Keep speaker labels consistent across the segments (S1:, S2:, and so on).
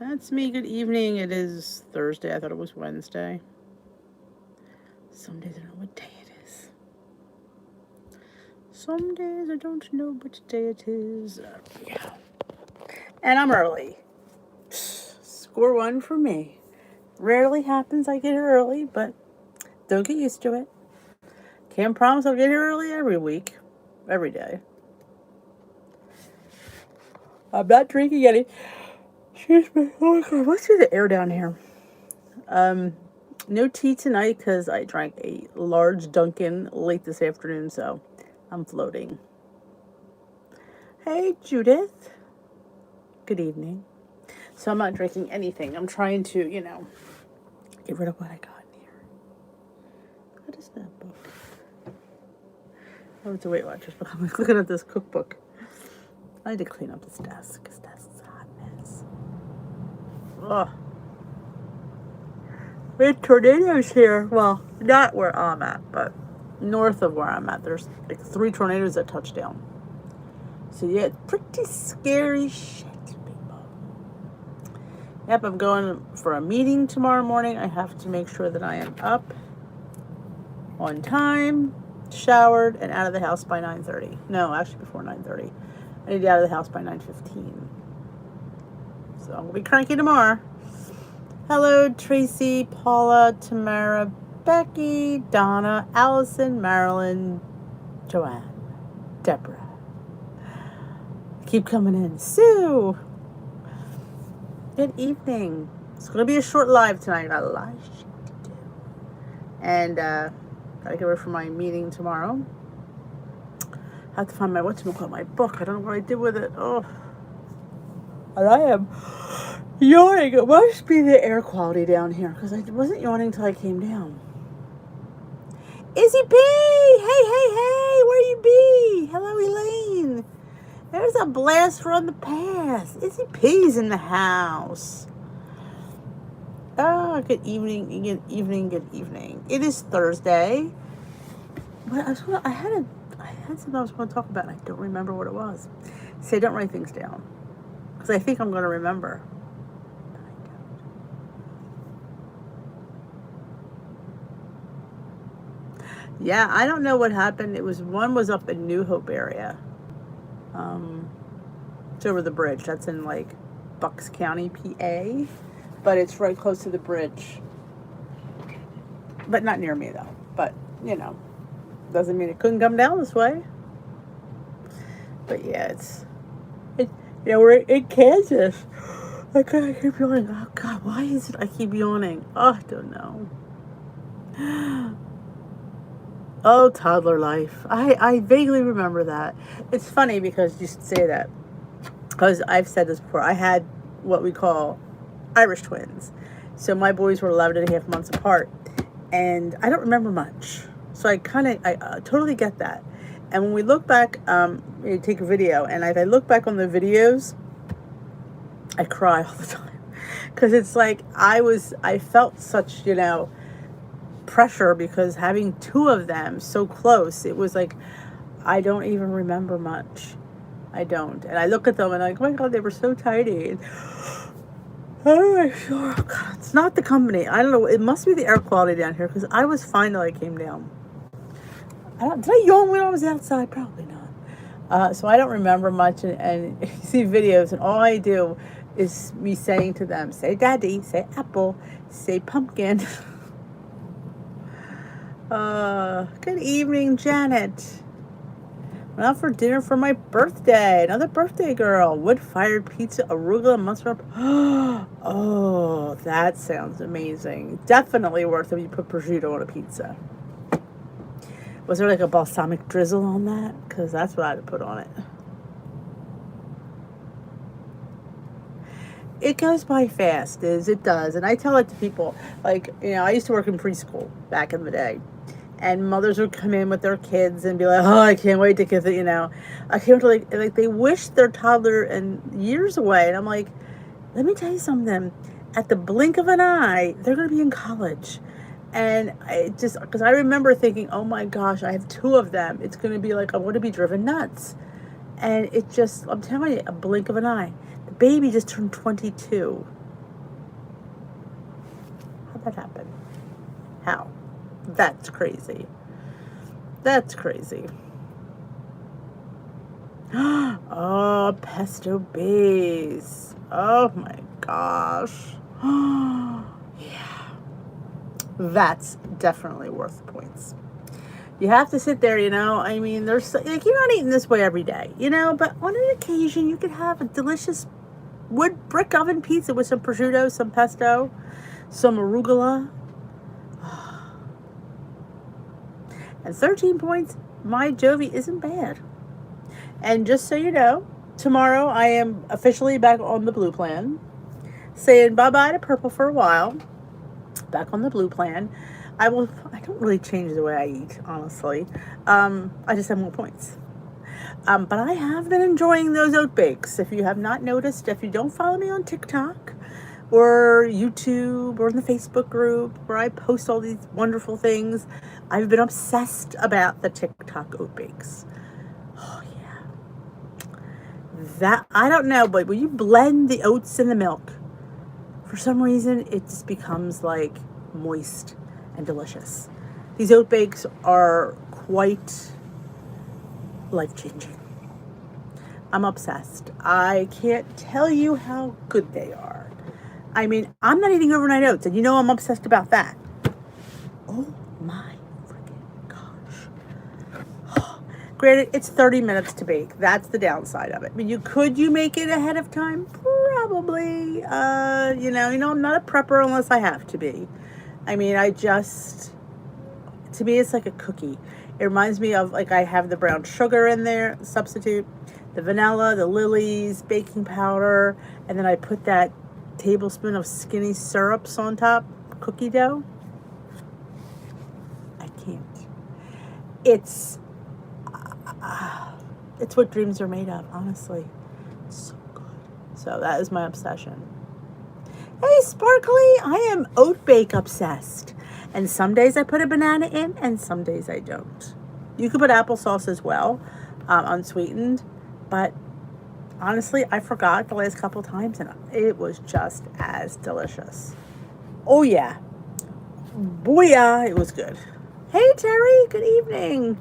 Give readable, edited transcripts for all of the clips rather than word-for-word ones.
S1: That's me. Good evening. It is Thursday. I thought it was Wednesday. Some days I don't know what day it is. Some days I don't know which day it is. Yeah. And I'm early. Score one for me. Rarely happens I get here early, but don't get used to it. Can't promise I'll get here early every week, every day. I'm not drinking any. Excuse me. Oh my god, what's with the air down here? No tea tonight because I drank a large Dunkin' late this afternoon, so I'm floating. Hey, Judith. Good evening. So I'm not drinking anything. I'm trying to, get rid of what I got in here. What is that book? Oh, it's a Weight Watchers book. I'm looking at this cookbook. I need to clean up this desk because that's a hot mess. Ugh. We had tornadoes here. Well, not where I'm at, but north of where I'm at. There's like 3 tornadoes that touched down. So yeah, it's pretty scary shit, people. Yep, I'm going for a meeting tomorrow morning. I have to make sure that I am up on time, showered, and out of the house by 9:30. No, actually before 9:30. I need to be out of the house by 9:15. So I'm going to be cranky tomorrow. Hello, Tracy, Paula, Tamara, Becky, Donna, Allison, Marilyn, Joanne, Deborah. Keep coming in. Sue. Good evening. It's going to be a short live tonight. I got a lot of shit to do. And gotta get ready for my meeting tomorrow. I have to find my my book. I don't know what I did with it. Oh. And I am yawning. It must be the air quality down here because I wasn't yawning until I came down. Izzy P! Hey, where you be? Hello, Elaine. There's a blast from the past. Izzy P's in the house. Oh, good evening. Good evening. It is Thursday. But I had something I was going to talk about and I don't remember what it was. Say, don't write things down. Because I think I'm going to remember. Yeah, I don't know what happened. One was up in New Hope area. It's over the bridge. That's in like Bucks County, PA. But it's right close to the bridge. But not near me though. But, doesn't mean it couldn't come down this way. But yeah, we're in Kansas. I keep yawning. Oh God, why is it I keep yawning? Oh, I don't know. Oh, toddler life. I vaguely remember that. It's funny because you say that. Because I've said this before. I had what we call Irish twins. So my boys were 11 and a half months apart. And I don't remember much. So I totally get that. And when we look back, we take a video. And if I look back on the videos, I cry all the time. Because it's like I felt such, pressure because having 2 of them so close, it was like I don't even remember much. I don't. And I look at them and I'm like, oh my God, they were so tiny. Oh God, it's not the company. I don't know. It must be the air quality down here because I was fine till I came down. Did I yawn when I was outside? Probably not. So I don't remember much. And you see videos and all I do is me saying to them, say daddy, say apple, say pumpkin. Good evening, Janet. Went out for dinner for my birthday. Another birthday girl. Wood-fired pizza, arugula, mustard. Oh, that sounds amazing. Definitely worth it if you put prosciutto on a pizza. Was there like a balsamic drizzle on that? Because that's what I'd put on it. It goes by fast, it does. And I tell it to people, like, I used to work in preschool back in the day. And mothers would come in with their kids and be like, oh, I can't wait to get it, I can't wait to, like, they wish their toddler and years away. And I'm like, let me tell you something. At the blink of an eye, they're going to be in college. And because I remember thinking, oh my gosh, I have 2 of them. It's going to be like, I want to be driven nuts. And I'm telling you, a blink of an eye. The baby just turned 22. did that happen? How? That's crazy. That's crazy. Oh, pesto base. Oh my gosh. Yeah. That's definitely worth the points. You have to sit there, I mean, there's like, you're not eating this way every day, but on an occasion you could have a delicious wood brick oven pizza with some prosciutto, some pesto, some arugula. And 13 points, my Jovi isn't bad. And just so you know, tomorrow I am officially back on the blue plan. Saying bye-bye to purple for a while. Back on the blue plan. I don't really change the way I eat, honestly. I just have more points. But I have been enjoying those oat bakes. If you have not noticed, if you don't follow me on TikTok or YouTube or in the Facebook group where I post all these wonderful things, I've been obsessed about the TikTok oat bakes. Oh, yeah. That, I don't know, but when you blend the oats in the milk, for some reason, it just becomes like moist and delicious. These oat bakes are quite life-changing. I'm obsessed. I can't tell you how good they are. I mean, I'm not eating overnight oats, and I'm obsessed about that. Oh my freaking gosh. Granted, it's 30 minutes to bake. That's the downside of it. I mean, could you make it ahead of time? Probably. I'm not a prepper unless I have to be. I mean, to me, it's like a cookie. It reminds me of, like, I have the brown sugar in there, substitute, the vanilla, the Lily's, baking powder, and then I put that tablespoon of skinny syrups on top, cookie dough. I can't. It's what dreams are made of, honestly. It's so good. So that is my obsession. Hey, Sparkly, I am oat bake obsessed. And some days I put a banana in, and some days I don't. You could put applesauce as well, unsweetened. But honestly, I forgot the last couple times, and it was just as delicious. Oh, yeah. Booyah, it was good. Hey, Terry, good evening.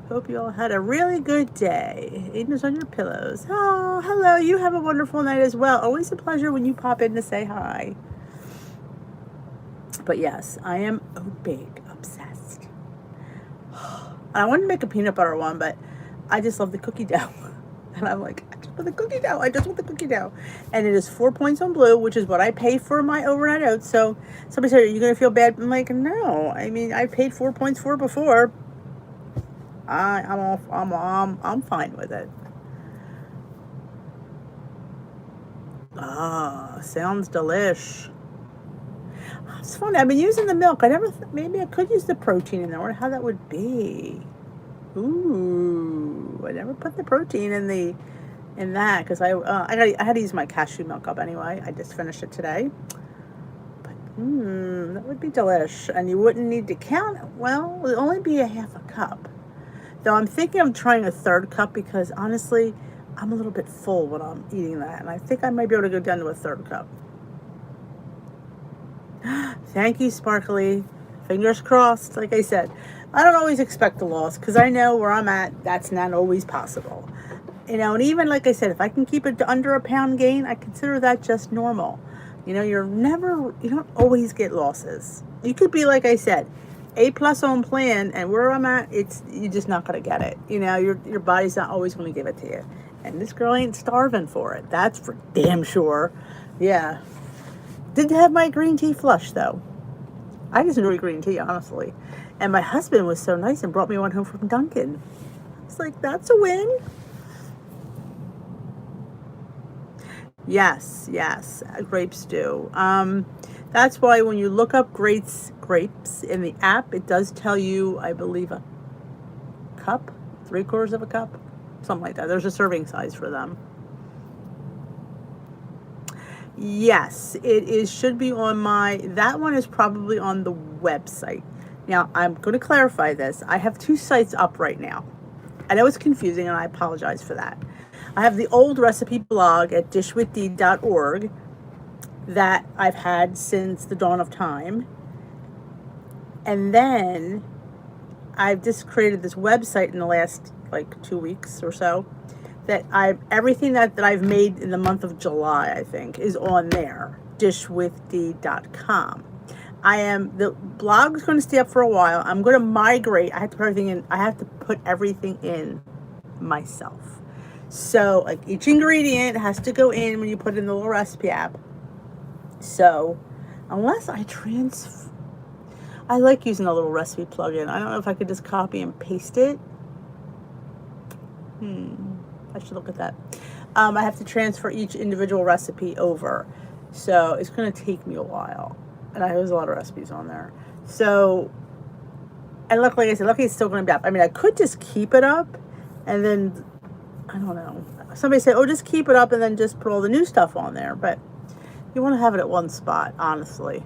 S1: Hope you all had a really good day. Aiden's on your pillows. Oh, hello. You have a wonderful night as well. Always a pleasure when you pop in to say hi. But yes, I am oat bake obsessed. I wanted to make a peanut butter one, but I just love the cookie dough. And I'm like, I just want the cookie dough. I just want the cookie dough. And it is 4 points on blue, which is what I pay for my overnight oats. So somebody said, are you going to feel bad? I'm like, no. I mean, I paid 4 points for it before. I'm fine with it. Ah, sounds delish. It's funny. I've been using the milk. Maybe I could use the protein in there. I wonder how that would be. Ooh, I never put the protein in that because I had to use my cashew milk up anyway. I just finished it today. But that would be delish, and you wouldn't need to count it. Well, it would only be a half a cup. Though I'm thinking of trying a third cup because honestly, I'm a little bit full when I'm eating that, and I think I might be able to go down to a third cup. Thank you, Sparkly. Fingers crossed. Like I said, I don't always expect a loss because I know where I'm at, that's not always possible. And even like I said, if I can keep it to under a pound gain, I consider that just normal. You don't always get losses. You could be, like I said, A+ on plan, and where I'm at, you're just not going to get it. Your body's not always going to give it to you. And this girl ain't starving for it. That's for damn sure. Yeah. Did have my green tea flush, though. I just enjoy green tea, honestly. And my husband was so nice and brought me one home from Dunkin'. It's like, that's a win. Yes, grapes do. That's why when you look up grapes in the app, it does tell you, I believe, a cup, 3/4 of a cup, something like that. There's a serving size for them. Yes, should be on that one is probably on the website. Now, I'm going to clarify this. I have 2 sites up right now. I know it's confusing, and I apologize for that. I have the old recipe blog at dishwithdee.org, that I've had since the dawn of time. And then I've just created this website in the last like 2 weeks or so that everything that I've made in the month of July, I think, is on there. Dishwithdee.com. The blog's going to stay up for a while. I'm going to migrate. I have to put everything in. I have to put everything in myself. So like each ingredient has to go in when you put it in the little recipe app. So unless I like using a little recipe plugin. I don't know if I could just copy and paste it. I should look at that. I have to transfer each individual recipe over. So it's going to take me a while. And there's a lot of recipes on there. So, and luckily it's still going to be up. I mean, I could just keep it up and then, I don't know. Somebody said, oh, just keep it up and then just put all the new stuff on there. But you want to have it at one spot, honestly.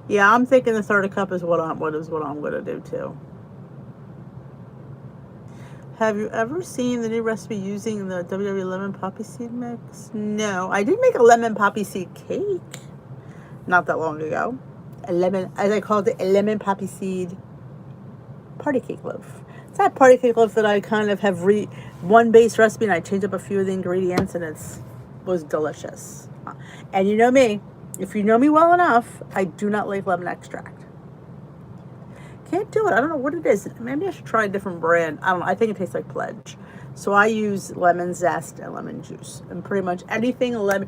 S1: Yeah, I'm thinking the third cup is what I'm going to do too. Have you ever seen the new recipe using the WW lemon poppy seed mix? No, I did make a lemon poppy seed cake not that long ago. As I called it, a lemon poppy seed party cake loaf. It's that party cake loaf that I kind of have one base recipe and I changed up a few of the ingredients and was delicious. And you know me, if you know me well enough, I do not like lemon extract. Can't do it. I don't know what it is. Maybe I should try a different brand. I don't know. I think it tastes like Pledge. So I use lemon zest and lemon juice and pretty much anything lemon.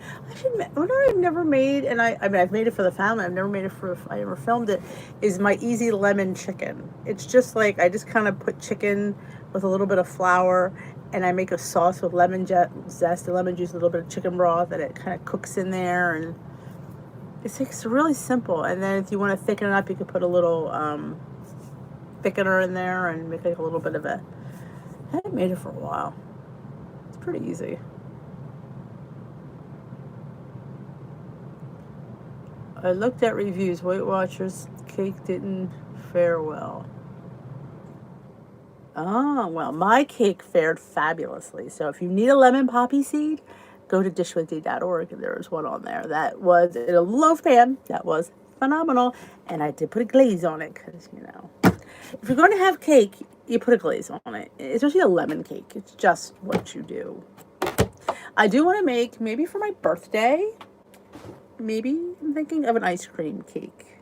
S1: What I've never made, and I mean I've made it for the family. I've never made it I ever filmed it. Is my easy lemon chicken. It's just like I just kind of put chicken with a little bit of flour, and I make a sauce with lemon zest and lemon juice, a little bit of chicken broth, and it kind of cooks in there, and it's really simple. And then if you want to thicken it up, you could put a little thickener in there and make like a little bit of I haven't made it for a while. It's pretty easy. I looked at reviews. Weight Watchers cake didn't fare well. Oh, well, my cake fared fabulously. So if you need a lemon poppy seed, go to dishwithdee.org and there's one on there. That was in a loaf pan. That was phenomenal. And I did put a glaze on it because, if you're going to have cake, you put a glaze on it, especially a lemon cake. It's just what you do. I do want to make, maybe for my birthday, I'm thinking of an ice cream cake.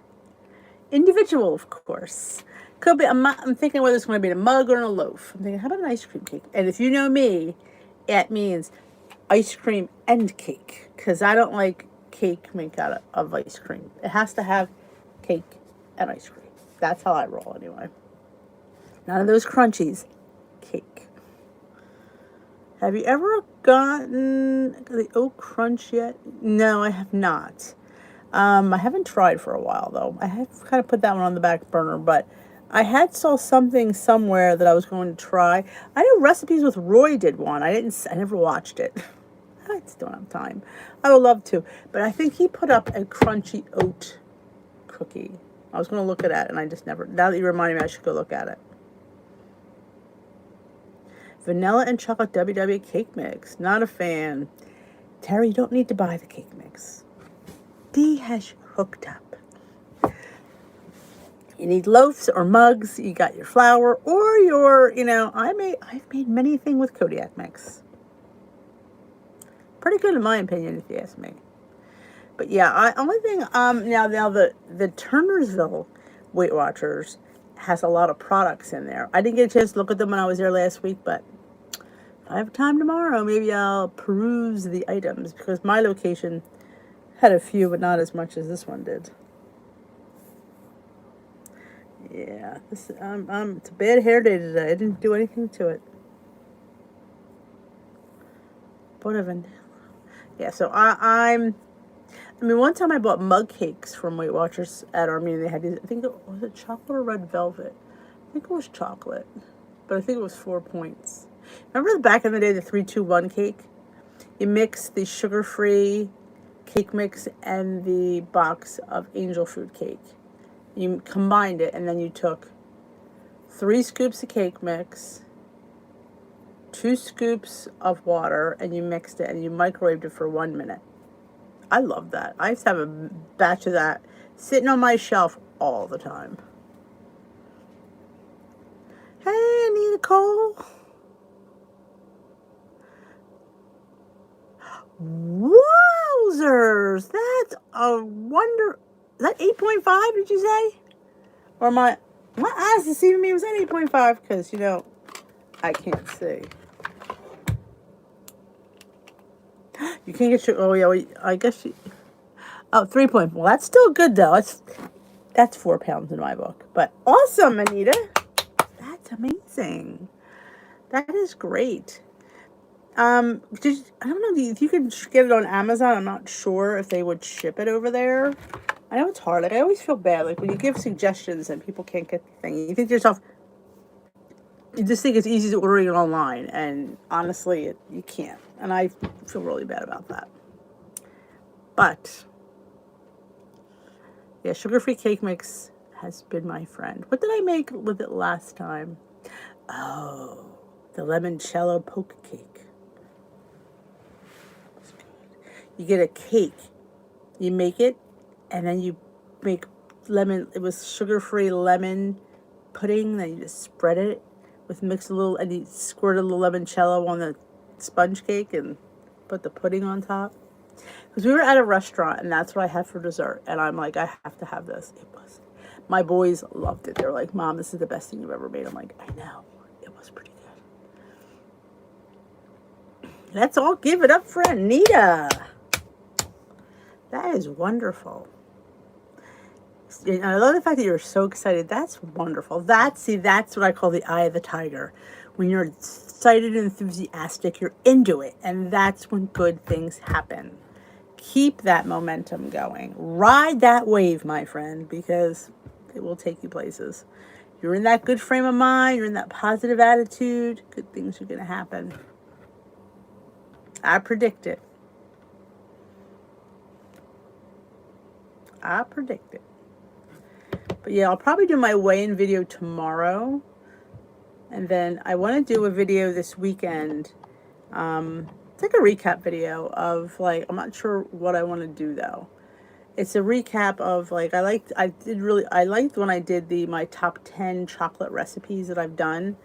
S1: Individual, of course. Could be, I'm thinking whether it's going to be in a mug or in a loaf. I'm thinking, how about an ice cream cake? And if you know me, it means ice cream and cake. Because I don't like cake made out of ice cream. It has to have cake and ice cream. That's how I roll anyway. None of those crunchies. Cake. Have you ever gotten the oat crunch yet? No, I have not. I haven't tried for a while though. I have kind of put that one on the back burner, but I saw something somewhere that I was going to try. I know Recipes with Roy did one. I never watched it. I just don't have time. I would love to, but I think he put up a crunchy oat cookie. I was going to look at it and I just never. Now that you reminded me, I should go look at it. Vanilla and chocolate WW cake mix. Not a fan. Terry, you don't need to buy the cake mix. Dee has you hooked up. You need loaves or mugs. You got your flour or your, I've made many things with Kodiak mix. Pretty good in my opinion, if you ask me. But yeah, only thing, now the Turnersville Weight Watchers has a lot of products in there. I didn't get a chance to look at them when I was there last week, but if I have time tomorrow, maybe I'll peruse the items because my location had a few, but not as much as this one did. Yeah, it's a bad hair day today. I didn't do anything to it. But a vanilla. Yeah, so one time I bought mug cakes from Weight Watchers at Armenia. They had these, I think was it chocolate or red velvet? I think it was chocolate, but I think it was 4 points. Remember back in the day, the 3-2-1 cake? You mix the sugar-free cake mix and the box of angel food cake. You combined it, and then you took 3 scoops of cake mix, 2 scoops of water, and you mixed it, and you microwaved it for 1 minute. I love that. I used to have a batch of that sitting on my shelf all the time. Hey, Anita Cole. Wowzers! That's a wonder. Is that 8.5, did you say? Or my eyes deceiving me? Was that 8.5? Because, you know, I can't see. You can't get your, oh yeah, I guess you, oh, 3.4. Well, that's still good though. That's 4 pounds in my book. But awesome, Anita. That's amazing. That is great. I don't know if you could get it on Amazon. I'm not sure if they would ship it over there. I know it's hard. Like, I always feel bad. Like, when you give suggestions and people can't get the thing, you think to yourself, you just think it's easy to order it online. And honestly, you can't. And I feel really bad about that. But, yeah, sugar-free cake mix has been my friend. What did I make with it last time? Oh, the limoncello poke cake. You get a cake, you make it, and then you make lemon, it was sugar-free lemon pudding, then you just spread it with mix a little, and you squirt a little limoncello on the sponge cake and put the pudding on top. Because we were at a restaurant, and that's what I had for dessert, and I'm like, I have to have this. It was, my boys loved it. They were like, Mom, this is the best thing you've ever made. I'm like, I know, it was pretty good. Let's all give it up for Anita. That is wonderful. And I love the fact that you're so excited. That's wonderful. That's what I call the eye of the tiger. When you're excited and enthusiastic, you're into it. And that's when good things happen. Keep that momentum going. Ride that wave, my friend, because it will take you places. You're in that good frame of mind. You're in that positive attitude. Good things are going to happen. I predict it. I predict it. But yeah, I'll probably do my weigh-in video tomorrow. And then I want to do a video this weekend. It's like a recap video of, like, I'm not sure what I want to do though. It's a recap of, like, I liked when I did my top 10 chocolate recipes that I've done.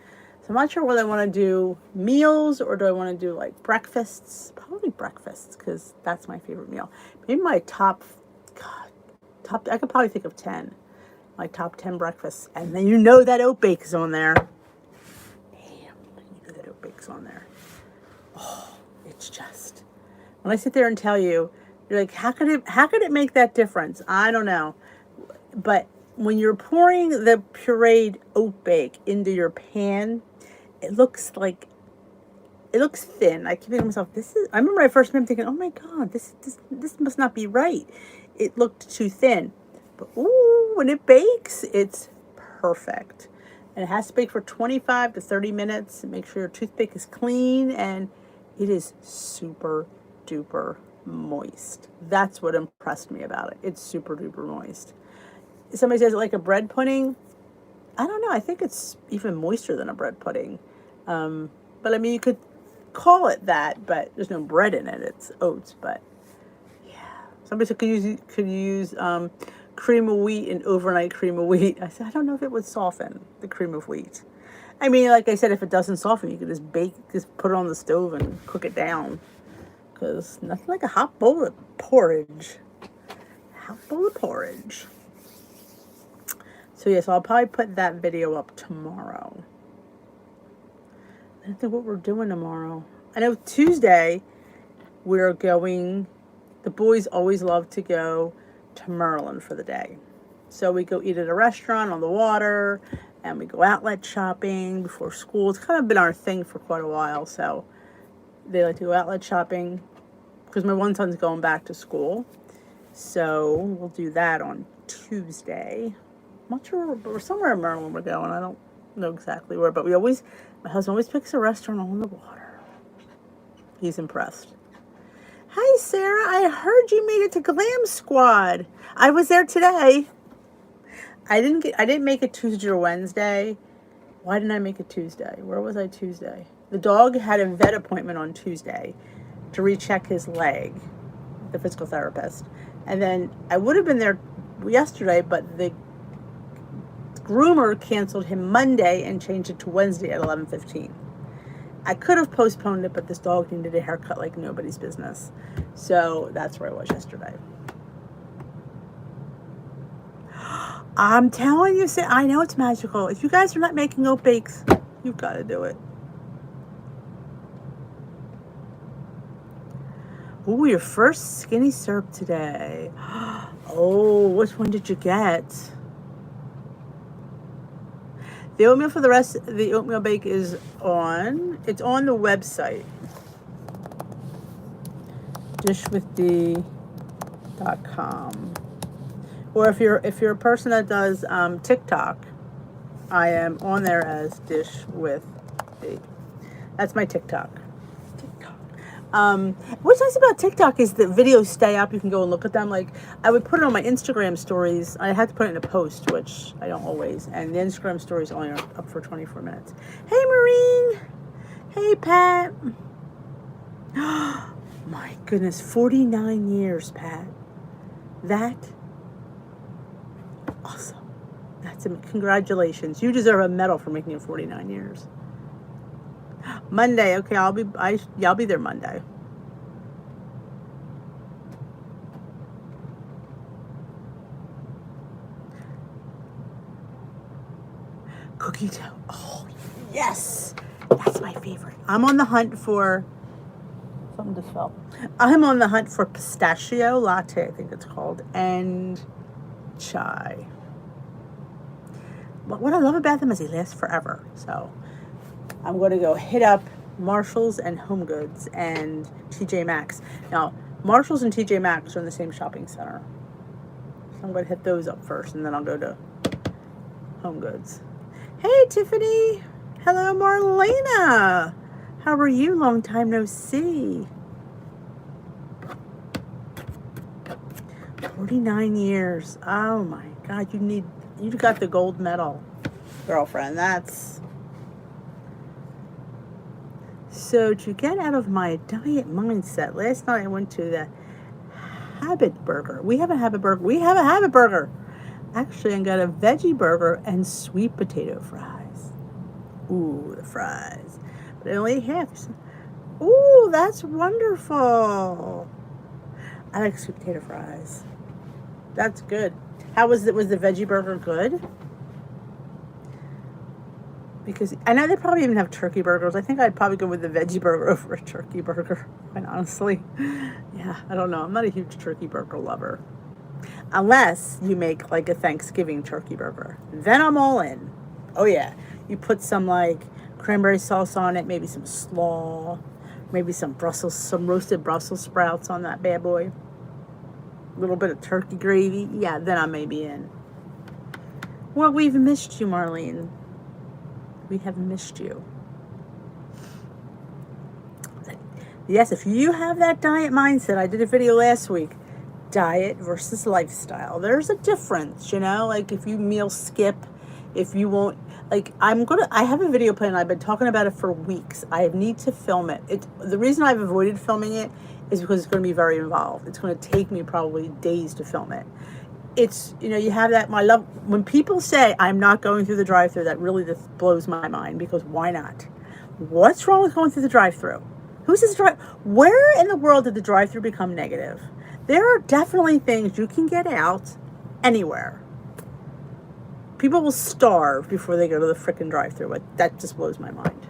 S1: So I'm not sure whether I want to do meals or do I want to do like breakfasts. Probably breakfasts, because that's my favorite meal. Maybe my top, I could probably think of 10. My top 10 breakfasts. And then you know that oat bake's on there. Damn, you know that oat bake's on there. Oh, it's just, when I sit there and tell you, you're like, how could it make that difference? I don't know. But when you're pouring the pureed oat bake into your pan, it looks thin. I keep thinking to myself, I remember I first remember thinking, oh my God, this must not be right. It looked too thin. But ooh, when it bakes, it's perfect. And it has to bake for 25 to 30 minutes. Make sure your toothpick is clean, and it is super duper moist. That's what impressed me about it. It's super duper moist. Somebody says it like a bread pudding. I don't know. I think it's even moister than a bread pudding. But I mean, you could call it that, but there's no bread in it. It's oats. But yeah, somebody said could you use cream of wheat and overnight cream of wheat. I said, I don't know if it would soften the cream of wheat. I mean, like I said, if it doesn't soften, you can just put it on the stove and cook it down. Because nothing like a hot bowl of porridge. So yes, I'll probably put that video up tomorrow. I don't think what we're doing tomorrow. I know Tuesday we're going, the boys always love to go to Maryland for the day. So we go eat at a restaurant on the water, and we go outlet shopping before school. It's kind of been our thing for quite a while. So they like to go outlet shopping because my one son's going back to school. So we'll do that on Tuesday. I'm not sure, but we're somewhere in Maryland we're going. I don't know exactly where, but my husband always picks a restaurant on the water. He's impressed. Hi, Sarah. I heard you made it to Glam Squad. I was there today. I didn't make it Tuesday or Wednesday. Why didn't I make it Tuesday? Where was I Tuesday? The dog had a vet appointment on Tuesday to recheck his leg. the physical therapist. And then I would have been there yesterday, but the groomer canceled him Monday and changed it to Wednesday at 11:15. I could have postponed it, but this dog needed a haircut like nobody's business. So that's where I was yesterday. I'm telling you, I know it's magical. If you guys are not making oat bakes, you've got to do it. Ooh, your first skinny syrup today. Oh, which one did you get? The oatmeal for the oatmeal bake is it's on the website. dishwithdee.com. Or if you're a person that does TikTok, I am on there as Dish with Dee. That's my TikTok. What's nice about TikTok is the videos stay up. You can go and look at them. Like, I would put it on my Instagram stories. I had to put it in a post, which I don't always. And the Instagram stories only are up for 24 minutes. Hey, Maureen. Hey, Pat. My goodness, 49 years, Pat. That awesome. Congratulations. You deserve a medal for making it 49 years. Monday, okay, I'll be there Monday. Cookie dough. Oh, yes. That's my favorite. I'm on the hunt for something to spell. I'm on the hunt for pistachio latte, I think it's called, and chai. But what I love about them is they last forever. So I'm going to go hit up Marshall's and Home Goods and TJ Maxx. Now, Marshall's and TJ Maxx are in the same shopping center. So I'm going to hit those up first, and then I'll go to Home Goods. Hey, Tiffany. Hello, Marlena. How are you? Long time no see. 49 years. Oh, my God. You got the gold medal, girlfriend. That's... So to get out of my diet mindset, last night I went to the Habit Burger. We have a Habit Burger. We have a Habit Burger. Actually, I got a veggie burger and sweet potato fries. Ooh, the fries. But I only ate half. Ooh, that's wonderful. I like sweet potato fries. That's good. How was it? Was the veggie burger good? Because I know they probably even have turkey burgers. I think I'd probably go with the veggie burger over a turkey burger, quite honestly. Yeah, I don't know. I'm not a huge turkey burger lover. Unless you make like a Thanksgiving turkey burger. Then I'm all in. Oh yeah. You put some like cranberry sauce on it, maybe some slaw, maybe some roasted Brussels sprouts on that bad boy. A little bit of turkey gravy. Yeah, then I may be in. Well, we've missed you, Marlene. We have missed you. Yes, if you have that diet mindset, I did a video last week, diet versus lifestyle. There's a difference, like if you meal skip, if you won't, like I have a video plan. I've been talking about it for weeks. I need to film it. The reason I've avoided filming it is because it's going to be very involved. It's going to take me probably days to film it. It's, you have that, my love, when people say I'm not going through the drive-thru, that really just blows my mind, because why not? What's wrong with going through the drive-thru? Who says where in the world did the drive-thru become negative? There are definitely things you can get out anywhere. People will starve before they go to the frickin' drive-thru, but that just blows my mind.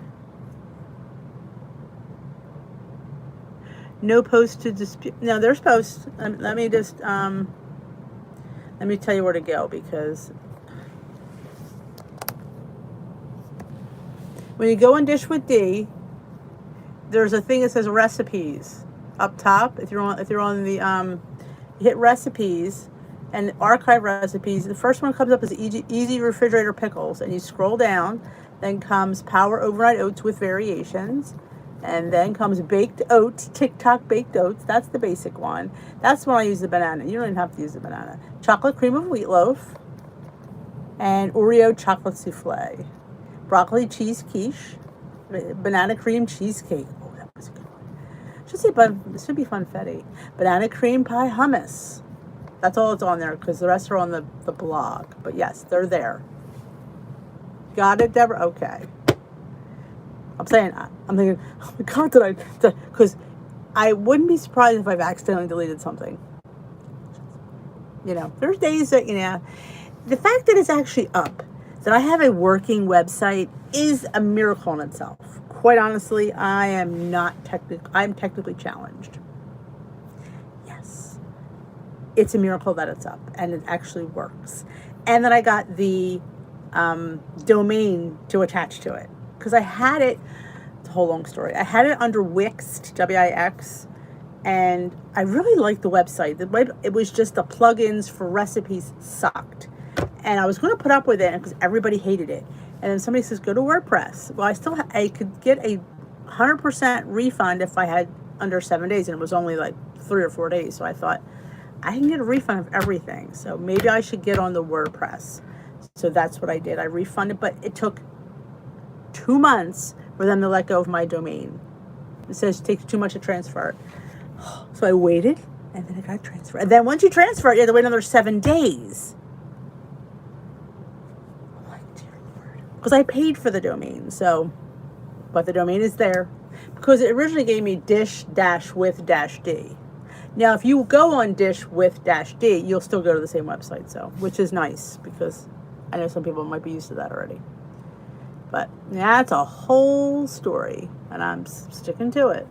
S1: No post to dispute. No, there's posts. Let me just, let me tell you where to go, because when you go on Dish with Dee, there's a thing that says recipes up top. If you're on the you hit recipes and archive recipes. The first one comes up as easy refrigerator pickles, and you scroll down. Then comes Power Overnight Oats with variations. And then comes baked oats, TikTok baked oats. That's the basic one. That's when I use the banana. You don't even have to use the banana. Chocolate cream of wheat loaf. And Oreo chocolate souffle. Broccoli cheese quiche. Banana cream cheesecake. Oh, that was a good one. It should be funfetti. Banana cream pie hummus. That's all it's on there because the rest are on the blog. But yes, they're there. Got it, Deborah? Okay. I'm thinking, oh my God, because I wouldn't be surprised if I've accidentally deleted something. There's days that, the fact that it's actually up, that I have a working website is a miracle in itself. Quite honestly, I'm technically challenged. Yes. It's a miracle that it's up and it actually works. And then I got the domain to attach to it. Because I had it, it's a whole long story. I had it under Wix, W-I-X, and I really liked the website. It was just the plugins for recipes sucked. And I was going to put up with it because everybody hated it. And then somebody says, go to WordPress. Well, I could get a 100% refund if I had under 7 days, and it was only like 3 or 4 days. So I thought, I can get a refund of everything. So maybe I should get on the WordPress. So that's what I did. I refunded, but it took 2 months for them to let go of my domain. It says it takes too much to transfer it. So I waited, and then it got transferred. And then once you transfer it, you have to wait another 7 days. Oh my dear Lord. Because I paid for the domain, but the domain is there. Because it originally gave me dish-with-d. Now, if you go on dish-with-d, you'll still go to the same website, which is nice, because I know some people might be used to that already. But that's a whole story, and I'm sticking to it.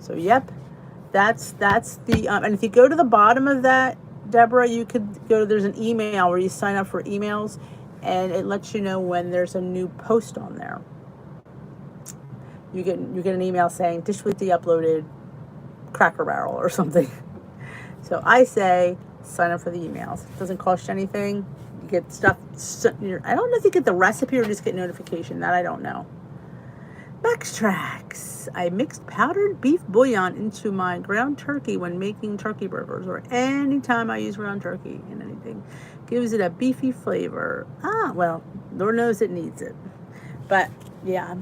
S1: So yep, that's the, and if you go to the bottom of that, Deborah, you could there's an email where you sign up for emails, and it lets you know when there's a new post on there. You get an email saying Dish with D uploaded Cracker Barrel or something. So I say sign up for the emails. It doesn't cost you anything. You get stuff. I don't know if you get the recipe or just get notification. That I don't know. Backtracks. I mixed powdered beef bouillon into my ground turkey when making turkey burgers, or any time I use ground turkey in anything. Gives it a beefy flavor. Well, Lord knows it needs it. But yeah,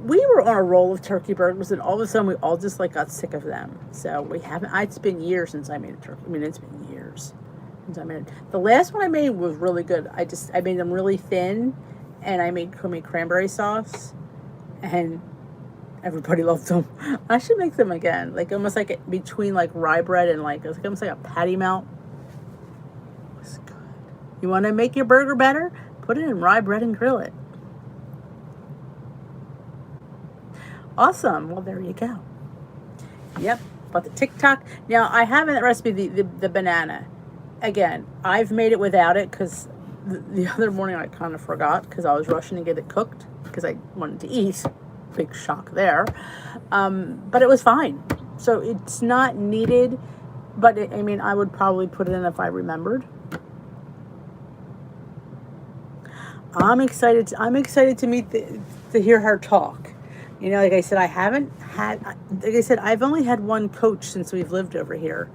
S1: we were on a roll of turkey burgers, and all of a sudden we all just got sick of them. So we haven't. It's been years since I made a turkey. It's been years since I made it. The last one I made was really good. I made them really thin, and I made cranberry sauce, and everybody loved them. I should make them again, almost between rye bread and it's almost like a patty melt. It's good. You want to make your burger better? Put it in rye bread and grill it. Awesome. Well, there you go. Yep. But the TikTok. Now, I have in that recipe the banana. Again, I've made it without it because the other morning I kind of forgot because I was rushing to get it cooked because I wanted to eat. Big shock there. But it was fine. So it's not needed. But I would probably put it in if I remembered. I'm excited to hear her talk. Like I said, I've only had one coach since we've lived over here,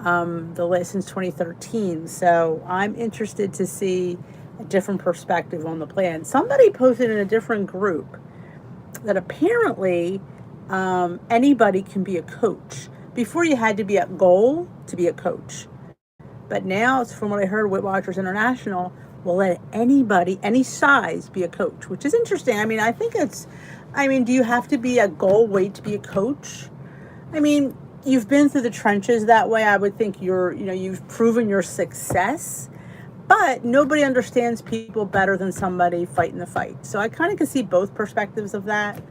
S1: since 2013. So I'm interested to see a different perspective on the plan. Somebody posted in a different group that apparently anybody can be a coach. Before you had to be at goal to be a coach. But now, from what I heard, Weight Watchers International will let anybody, any size, be a coach, which is interesting. I think do you have to be a goal weight to be a coach? You've been through the trenches that way. I would think you've proven your success, but nobody understands people better than somebody fighting the fight. So I kind of can see both perspectives of that.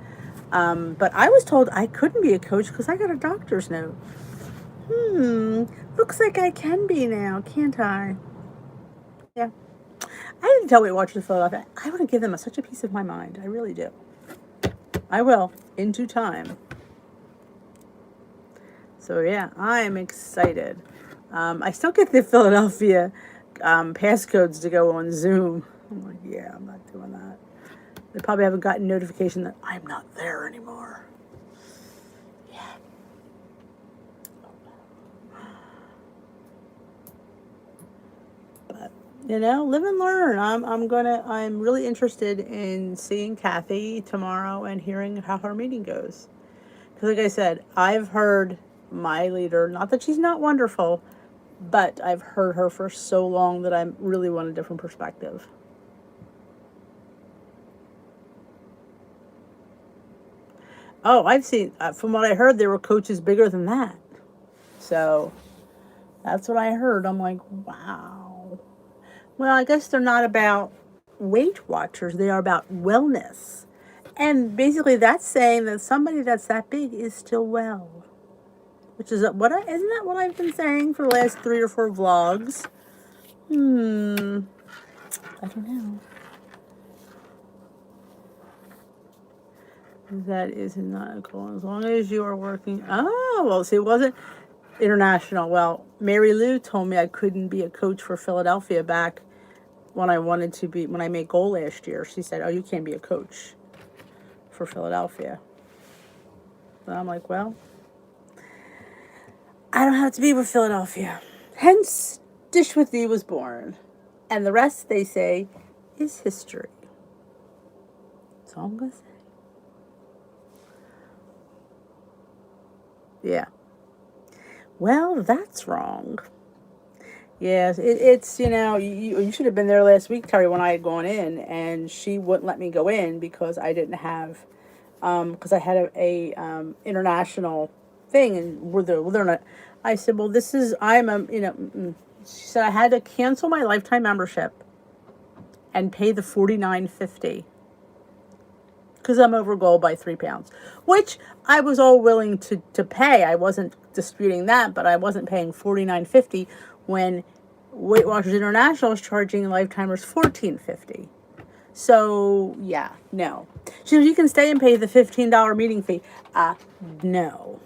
S1: But I was told I couldn't be a coach because I got a doctor's note. Looks like I can be now, can't I? Yeah. I didn't tell Weight Watchers Philadelphia. I want to give them such a piece of my mind. I really do. I will, in due time. So yeah, I am excited. I still get the Philadelphia passcodes to go on Zoom. I'm like, yeah, I'm not doing that. They probably haven't gotten notification that I'm not there anymore. Yeah. But Live and learn. I'm really interested in seeing Kathy tomorrow and hearing how her meeting goes. Because, like I said, I've heard my leader, not that she's not wonderful, but I've heard her for so long that I really want a different perspective. Oh, I've seen, from what I heard, there were coaches bigger than that. So that's what I heard. I'm like, wow. Well, I guess they're not about Weight Watchers, they are about wellness. And basically, that's saying that somebody that's that big is still well. Which is isn't that what I've been saying for the last 3 or 4 vlogs? I don't know. That is not a goal. As long as you are working. Oh, well, see, it wasn't international. Well, Mary Lou told me I couldn't be a coach for Philadelphia back when when I made goal last year. She said, oh, you can't be a coach for Philadelphia. And I'm like, well, I don't have to be with Philadelphia. Hence, Dish with Thee was born. And the rest, they say, is history. That's all I'm going to say. Yeah. Well, that's wrong. Yes, it's, you should have been there last week, Terry, when I had gone in, and she wouldn't let me go in because I didn't have, because I had a international thing, and they're not. I said, well, she said I had to cancel my lifetime membership and pay the $49.50 because I'm over goal by 3 pounds, which I was all willing to pay. I wasn't disputing that, but I wasn't paying $49.50 when Weight Watchers International is charging lifetimers $14.50. So yeah, no. She said, you can stay and pay the $15 meeting fee. No.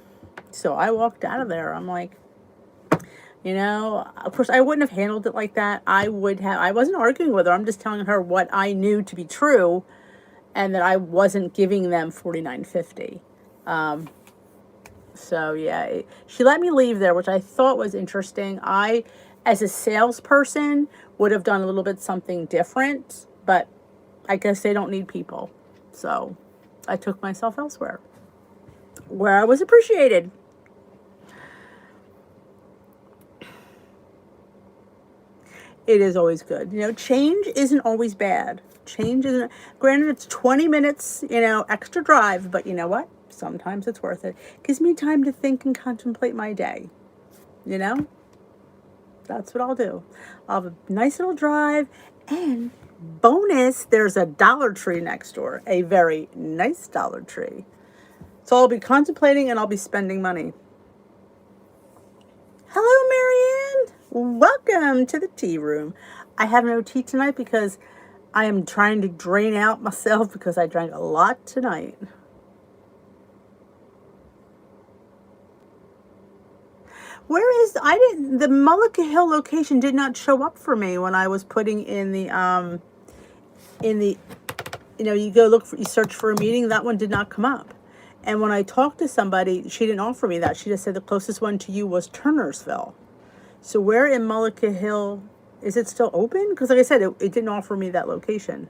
S1: So I walked out of there. I'm like, of course I wouldn't have handled it like that. I wasn't arguing with her. I'm just telling her what I knew to be true, and that I wasn't giving them $49.50. So yeah, she let me leave there, which I thought was interesting. I, as a salesperson, would have done a little bit something different, but I guess they don't need people. So I took myself elsewhere, where I was appreciated. It is always good. Change isn't always bad. Change isn't, granted, it's 20 minutes, extra drive, but you know what? Sometimes it's worth it. Gives me time to think and contemplate my day. That's what I'll do. I'll have a nice little drive, and bonus, there's a Dollar Tree next door, a very nice Dollar Tree. So I'll be contemplating and I'll be spending money. Hello, Marianne. Welcome to the tea room. I have no tea tonight because I am trying to drain out myself because I drank a lot tonight. The Mullica Hill location did not show up for me when I was putting in the, you search for a meeting, that one did not come up. And when I talked to somebody, she didn't offer me that. She just said the closest one to you was Turnersville. So where in Mullica Hill, is it still open? Because like I said, it didn't offer me that location.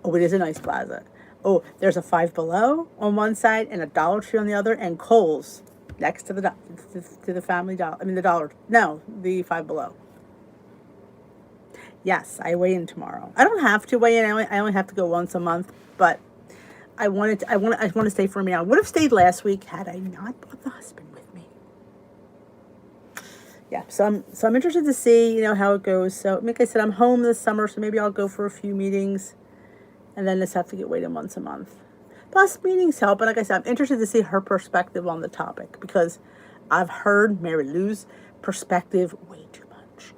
S1: Oh, it is a nice plaza. Oh, there's a Five Below on one side and a Dollar Tree on the other, and Kohl's next to the Family Dollar. I mean the Five Below. Yes, I weigh in tomorrow. I don't have to weigh in. I only have to go once a month, but I want to stay for a meal. I would have stayed last week had I not brought the husband with me. Yeah, so I'm interested to see how it goes. So like I said, I'm home this summer, so maybe I'll go for a few meetings, and then just have to get weighed in once a month. Plus, meetings help, but like I said, I'm interested to see her perspective on the topic because I've heard Mary Lou's perspective way too much.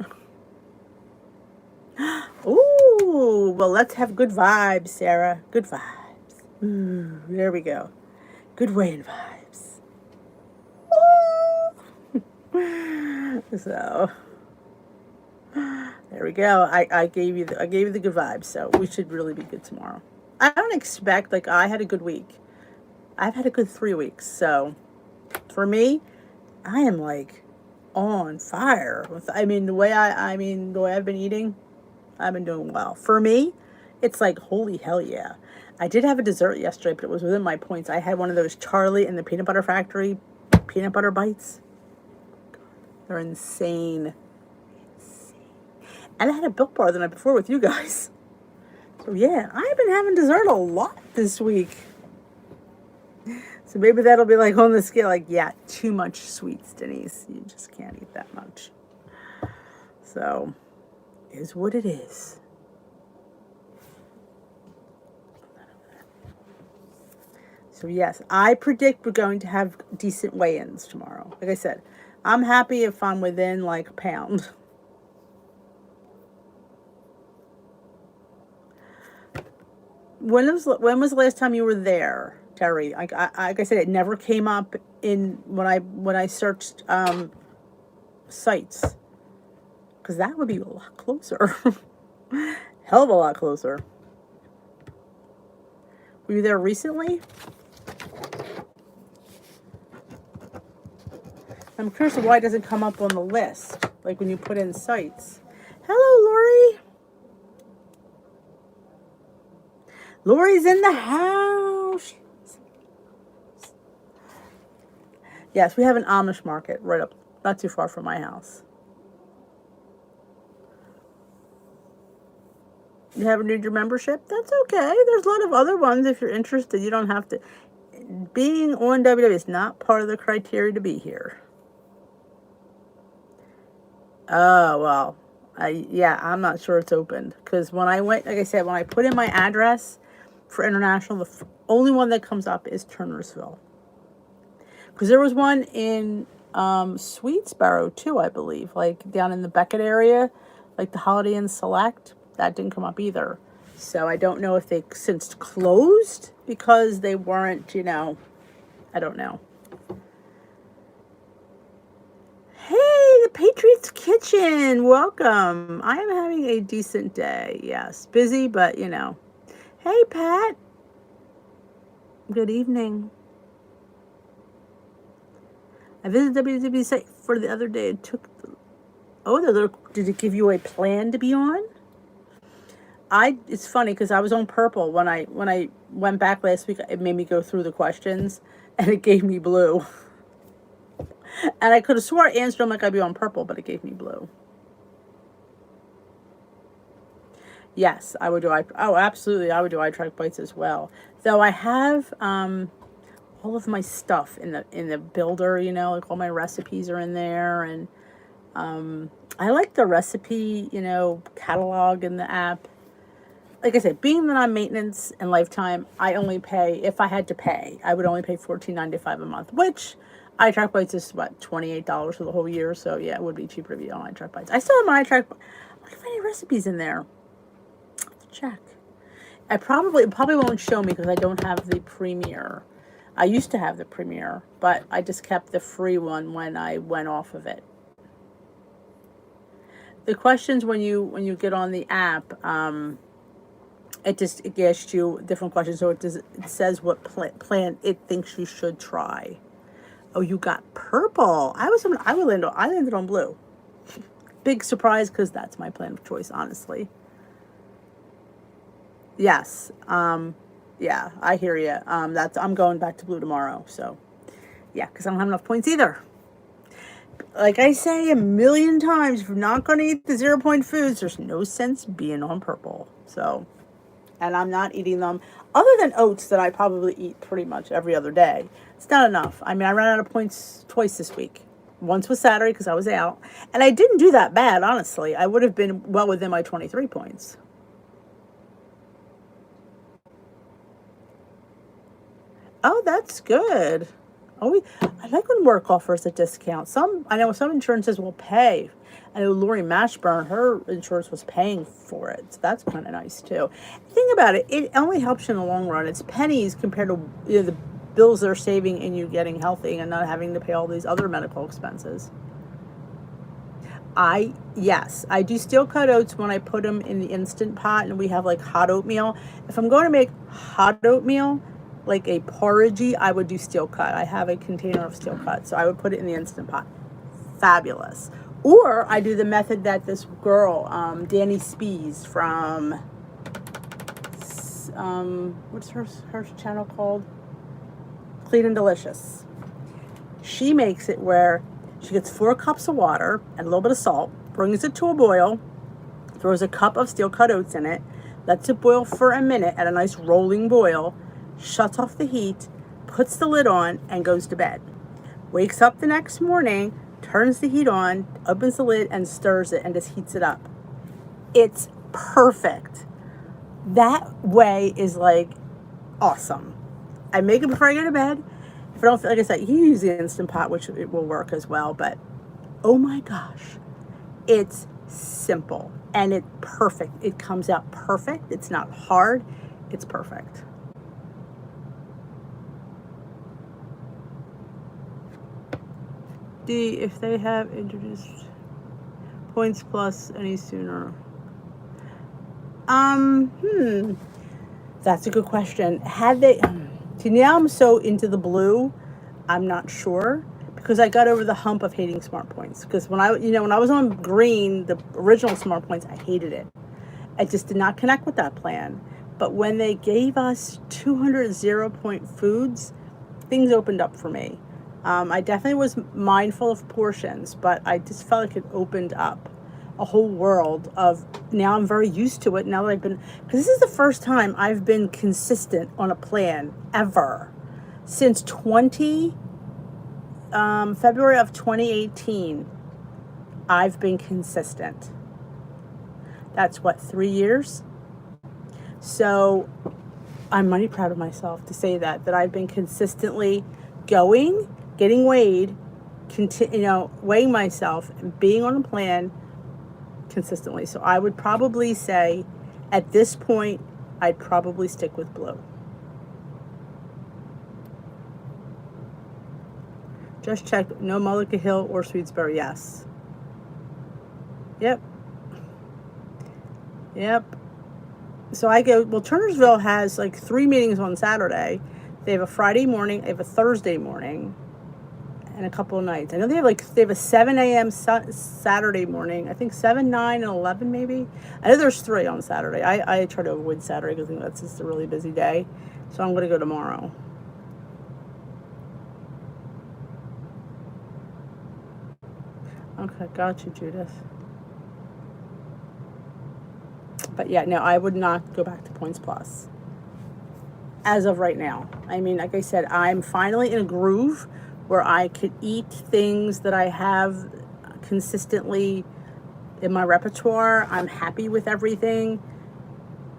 S1: Ooh, well, let's have good vibes, Sarah. Good vibes. Ooh, there we go. Good weigh-in vibes. So there we go. I gave you the good vibes, so we should really be good tomorrow. I don't expect, I had a good week. I've had a good 3 weeks, so for me, I am on fire. I mean, the way the way I've been eating, I've been doing well. For me, it's like, holy hell yeah. I did have a dessert yesterday, but it was within my points. I had one of those Charlie and the Peanut Butter Factory peanut butter bites. They're insane. And I had a Built Bar the night before with you guys. So yeah, I've been having dessert a lot this week. So maybe that'll be like on the scale, like, yeah, too much sweets, Denise. You just can't eat that much. So, is what it is. So yes, I predict we're going to have decent weigh-ins tomorrow. Like I said, I'm happy if I'm within like a pound. When was the last time you were there, Terry? Like I said, it never came up in when I searched sites, because that would be a lot closer. Hell of a lot closer. Were you there recently? I'm curious why it doesn't come up on the list, like when you put in sites. Hello, Lori. Lori's in the house. Yes, we have an Amish market right up, not too far from my house. You haven't renewed your membership? That's okay. There's a lot of other ones if you're interested. You don't have to. Being on WW is not part of the criteria to be here. Oh, well, yeah, I'm not sure it's opened. Because when I went, like I said, when I put in my address for international, the only one that comes up is Turnersville. Because there was one in Sweetsboro, too, I believe. Like, down in the Beckett area, like the Holiday Inn Select. That didn't come up either. So I don't know if they since closed because they weren't, I don't know. Hey, the Patriots Kitchen. Welcome. I am having a decent day. Yes, busy, but Hey, Pat. Good evening. I visited WW site for the other day. It took. Did it give you a plan to be on? It's funny because I was on purple when I went back last week. It made me go through the questions, and it gave me blue. And I could have swore I answered them like I'd be on purple, but it gave me blue. Yes, I would do. Absolutely, I would do iTrack bites as well. Though I have all of my stuff in the builder. Like all my recipes are in there, and I like the recipe catalog in the app. Like I said, being that I'm maintenance and lifetime, I only pay, if I had to pay, I would only pay $14.95 a month, which iTrack Bites is what, $28 for the whole year. So yeah, it would be cheaper to be on iTrack Bites. I still have my iTrack. I don't have any recipes in there. Let's check. It probably won't show me because I don't have the Premier. I used to have the Premier, but I just kept the free one when I went off of it. The questions when you get on the app, it asks you different questions, so it says what plant it thinks you should try. Oh, you got purple. I landed on blue. Big surprise because that's my plant of choice, honestly. Yes. Yeah, I hear you. I'm going back to blue tomorrow. So, yeah, because I don't have enough points either. Like I say a million times, if you're not going to eat the 0-point foods, there's no sense being on purple. So. And I'm not eating them, other than oats that I probably eat pretty much every other day. It's not enough. I mean, I ran out of points twice this week. Once was Saturday because I was out. And I didn't do that bad, honestly. I would have been well within my 23 points. Oh, that's good. Oh, I like when work offers a discount. I know some insurances will pay. I know Lori Mashburn, her insurance was paying for it. So that's kind of nice, too. Think about it. It only helps you in the long run. It's pennies compared to the bills they're saving in you getting healthy and not having to pay all these other medical expenses. Yes, I do steel cut oats when I put them in the Instant Pot, and we have like hot oatmeal. If I'm going to make hot oatmeal, like a porridgey, I would do steel cut. I have a container of steel cut, so I would put it in the Instant Pot. fabulous. Or I do the method that this girl, Danny Spees from, what's her channel called? Clean and Delicious. She makes it where she gets 4 cups of water and a little bit of salt, brings it to a boil, throws a cup of steel cut oats in it, lets it boil for a minute at a nice rolling boil, shuts off the heat, puts the lid on, and goes to bed. Wakes up the next morning, turns the heat on, opens the lid, and stirs it and just heats it up. It's perfect. That way is like awesome. I make it before I go to bed. If I don't feel, like I said, you use the Instant Pot, which it will work as well, but oh my gosh, it's simple and it's perfect. It comes out perfect. It's not hard. It's perfect. D, if they have introduced Points Plus any sooner? That's a good question. Had they, see, now I'm so into the blue, I'm not sure, because I got over the hump of hating Smart Points. Because when I was on green, the original Smart Points, I hated it. I just did not connect with that plan. But when they gave us 200 0-point foods, things opened up for me. I definitely was mindful of portions, but I just felt like it opened up a whole world of, now I'm very used to it now that I've been, because this is the first time I've been consistent on a plan ever since February of 2018. I've been consistent. That's what, 3 years? So I'm mighty proud of myself to say that I've been consistently going, getting weighed, weighing myself and being on a plan consistently. So I would probably say at this point, I'd probably stick with blue. Just check, no Mullica Hill or Sweetsbury, yes. Yep. So I go, well, Turnersville has like 3 meetings on Saturday. They have a Friday morning, they have a Thursday morning, and a couple of nights. I know they have a 7 a.m. Saturday morning. I think 7, 9, and 11 maybe. I know there's 3 on Saturday. I try to avoid Saturday because I think that's just a really busy day. So I'm going to go tomorrow. Okay, got you, Judith. But yeah, no, I would not go back to Points Plus as of right now. I mean, like I said, I'm finally in a groove where I could eat things that I have consistently in my repertoire. I'm happy with everything.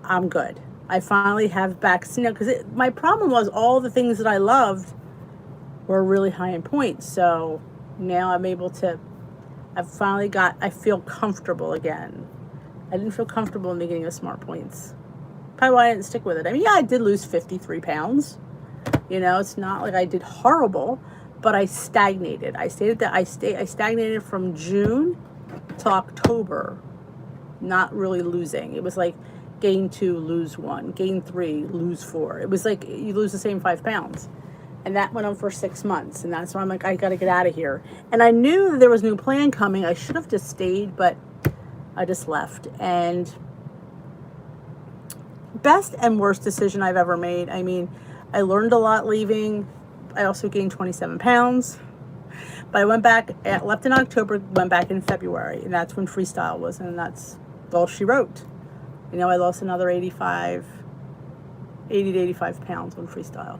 S1: I'm good. I finally have back, because my problem was all the things that I loved were really high in points. So now I'm able to, I feel comfortable again. I didn't feel comfortable in the beginning of Smart Points. Probably why I didn't stick with it. I mean, yeah, I did lose 53 pounds. It's not like I did horrible, but I stagnated. I stagnated from June to October, not really losing. It was like gain 2, lose 1, gain 3, lose 4. It was like you lose the same 5 pounds. And that went on for 6 months. And that's why I'm like, I got to get out of here. And I knew that there was a new plan coming. I should have just stayed, but I just left. And best and worst decision I've ever made. I mean, I learned a lot leaving. I also gained 27 pounds. But I went back, left in October, went back in February. And that's when freestyle was. And that's all she wrote. I lost another 80 to 85 pounds on freestyle.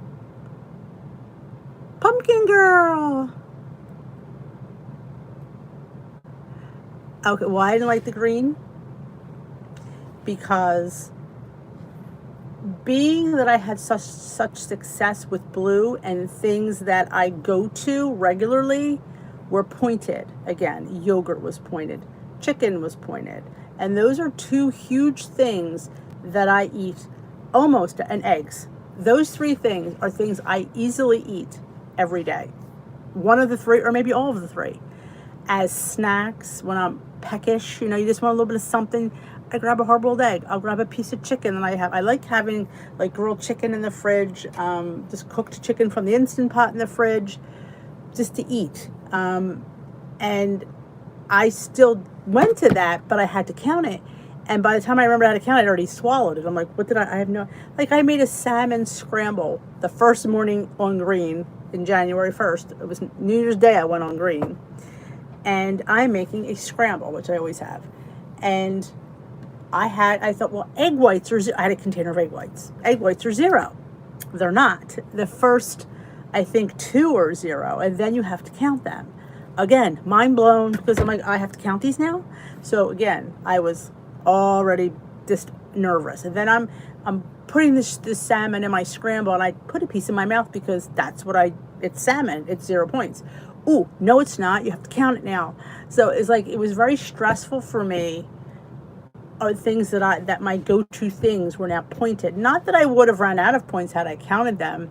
S1: Pumpkin girl. Okay, why I didn't like the green? Because being that I had such success with blue, and things that I go to regularly were pointed. Again, yogurt was pointed, chicken was pointed, and those are 2 huge things that I eat almost, and eggs. Those 3 things are things I easily eat every day. One of the 3, or maybe all of the 3. As snacks, when I'm peckish, you just want a little bit of something, I grab a hard-boiled egg. I'll grab a piece of chicken that I like having like grilled chicken in the fridge, just cooked chicken from the Instant Pot in the fridge, just to eat. And I still went to that, but I had to count it. And by the time I remembered how to count it, I'd already swallowed it. I'm like, what did I have no, like I made a salmon scramble the first morning on green in January 1st. It was New Year's Day I went on green. And I'm making a scramble, which I always have. And I thought, well, egg whites are, I had a container of egg whites. Egg whites are 0. They're not. The first, I think, 2 are 0, and then you have to count them. Again, mind blown, because I'm like, I have to count these now? So again, I was already just nervous. And then I'm putting this salmon in my scramble, and I put a piece in my mouth because that's what it's salmon, it's 0 points. Ooh, no, it's not. You have to count it now. So it's like, it was very stressful for me. Are things that my go-to things were now pointed. Not that I would have run out of points had I counted them,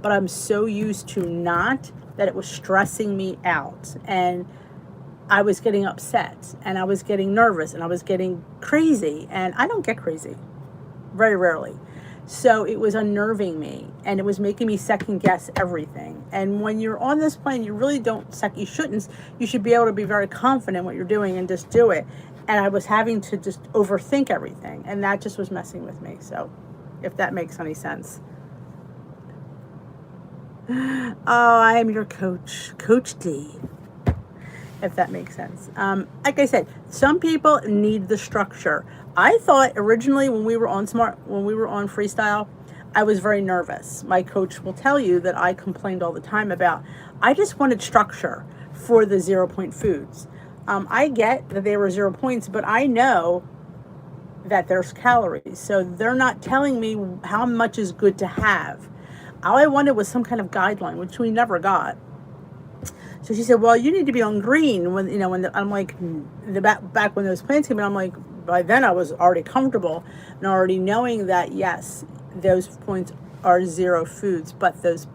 S1: but I'm so used to not that it was stressing me out, and I was getting upset, and I was getting nervous, and I was getting crazy, and I don't get crazy, very rarely. So it was unnerving me, and it was making me second guess everything. And when you're on this plane, you really you shouldn't. You should be able to be very confident in what you're doing and just do it. And I was having to just overthink everything, and that just was messing with me. So if that makes any sense. Oh, I am your coach, Coach D, if that makes sense. Like I said, some people need the structure. I thought originally when we were on freestyle, I was very nervous. My coach will tell you that I complained all the time about, I just wanted structure for the 0 point foods. I get that they were 0 points, but I know that there's calories. So they're not telling me how much is good to have. All I wanted was some kind of guideline, which we never got. So she said, well, you need to be on green I'm like, back when those plans came in, I'm like, by then I was already comfortable and already knowing that, yes, those points are 0 foods, but those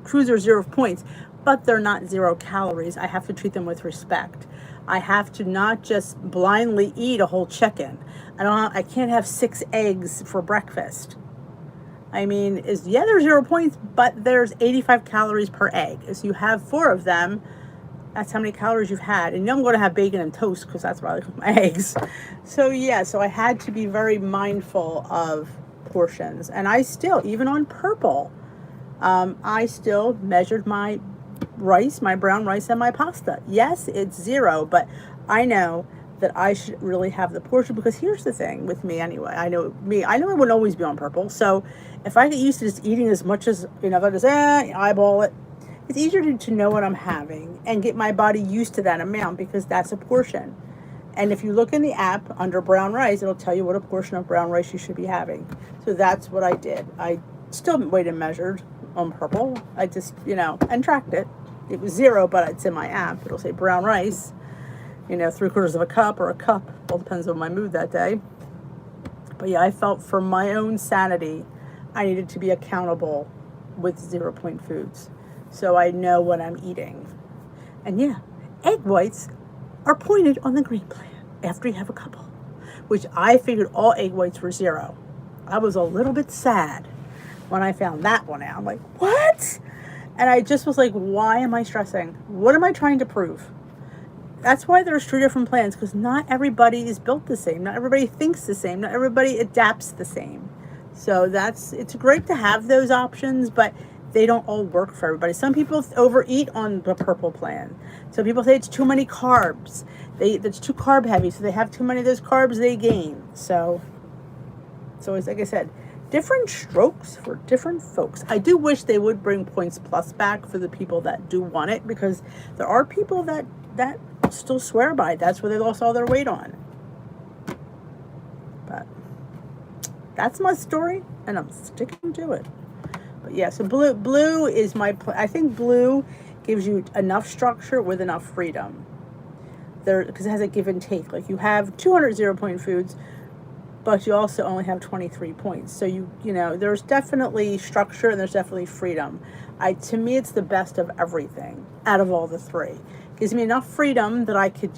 S1: foods are 0 points, but they're not 0 calories. I have to treat them with respect. I have to not just blindly eat a whole chicken. I can't have 6 eggs for breakfast. I mean, there's 0 points, but there's 85 calories per egg. So you have 4 of them, that's how many calories you've had. And I'm going to have bacon and toast because that's what I like with my eggs. So yeah, so I had to be very mindful of portions. And I still, even on purple, I still measured my rice, my brown rice, and my pasta. Yes, it's 0, but I know that I should really have the portion, because here's the thing with me anyway. I know I wouldn't always be on purple. So if I get used to just eating as much as, if I just eyeball it, it's easier to know what I'm having and get my body used to that amount, because that's a portion. And if you look in the app under brown rice, it'll tell you what a portion of brown rice you should be having. So that's what I did. I still weighed and measured on purple. I just, and tracked it. It was 0, but it's in my app. It'll say brown rice, 3/4 of a cup or a cup. All depends on my mood that day. But yeah, I felt for my own sanity, I needed to be accountable with 0 point foods, so I know what I'm eating. And yeah, egg whites are pointed on the green plan after you have a couple, which I figured all egg whites were 0. I was a little bit sad when I found that one out. I'm like, what? And I just was like, why am I stressing? What am I trying to prove? That's why there's 2 different plans, because not everybody is built the same. Not everybody thinks the same. Not everybody adapts the same. So it's great to have those options, but they don't all work for everybody. Some people overeat on the purple plan. Some people say it's too many carbs. It's too carb heavy, so they have too many of those carbs, they gain. So it's like I said, different strokes for different folks. I do wish they would bring Points Plus back for the people that do want it, because there are people that still swear by it. That's where they lost all their weight on. But that's my story, and I'm sticking to it. But yeah, so blue is I think blue gives you enough structure with enough freedom. Because it has a give and take. Like, you have 200 0-point foods, but you also only have 23 points. So there's definitely structure and there's definitely freedom. To me, it's the best of everything out of all the 3. Gives me enough freedom that I could,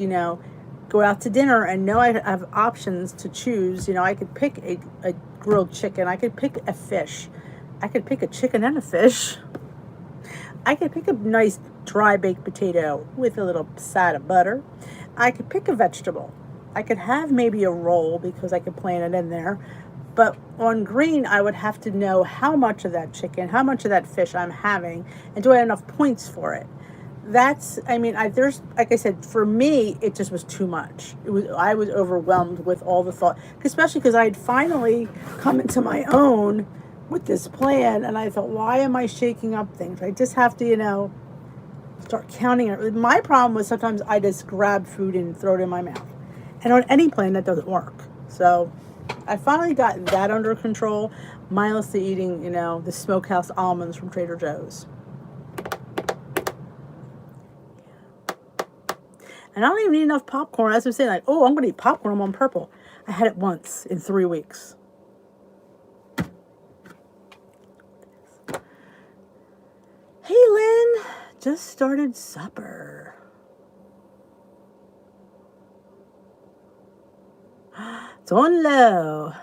S1: go out to dinner and know I have options to choose. I could pick a grilled chicken. I could pick a fish. I could pick a chicken and a fish. I could pick a nice dry baked potato with a little side of butter. I could pick a vegetable. I could have maybe a roll because I could plan it in there. But on green, I would have to know how much of that chicken, how much of that fish I'm having, and do I have enough points for it? That's, I mean, there's, like I said, for me, it just was too much. I was overwhelmed with all the thought, especially because I had finally come into my own with this plan, and I thought, why am I shaking up things? I just have to, start counting it. My problem was sometimes I just grab food and throw it in my mouth. And on any plan, that doesn't work. So I finally got that under control, mindlessly eating, the smokehouse almonds from Trader Joe's. And I don't even need enough popcorn. As I'm saying, like, oh, I'm going to eat popcorn. I'm on purple. I had it once in 3 weeks. Hey, Lynn. Just started supper. It's on low.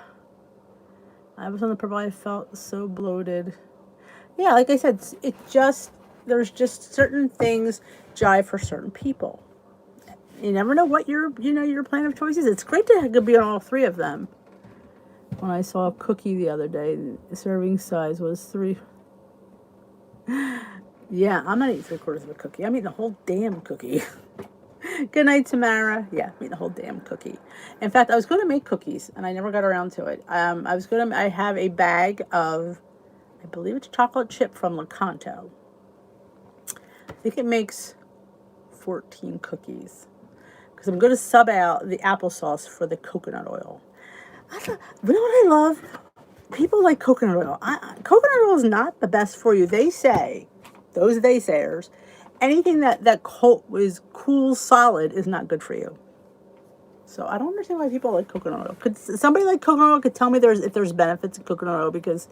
S1: I was on the purple. I felt so bloated. Yeah, like I said, there's just certain things jive for certain people. You never know what your plan of choice is. It's great to be on all three of them. When I saw a cookie the other day, the serving size was 3. Yeah, I'm not eating 3/4 of a cookie. I'm eating the whole damn cookie. Good night, Tamara. Yeah, I'm eating the whole damn cookie. In fact, I was going to make cookies, and I never got around to it. I have a bag of, I believe it's chocolate chip from Lakanto. I think it makes 14 cookies. Because I'm going to sub out the applesauce for the coconut oil. You know what I love? People like coconut oil. Coconut oil is not the best for you. They say, those naysayers, anything that is cool solid is not good for you. So I don't understand why people like coconut oil. Could somebody like coconut oil could tell me if there's benefits in coconut oil, because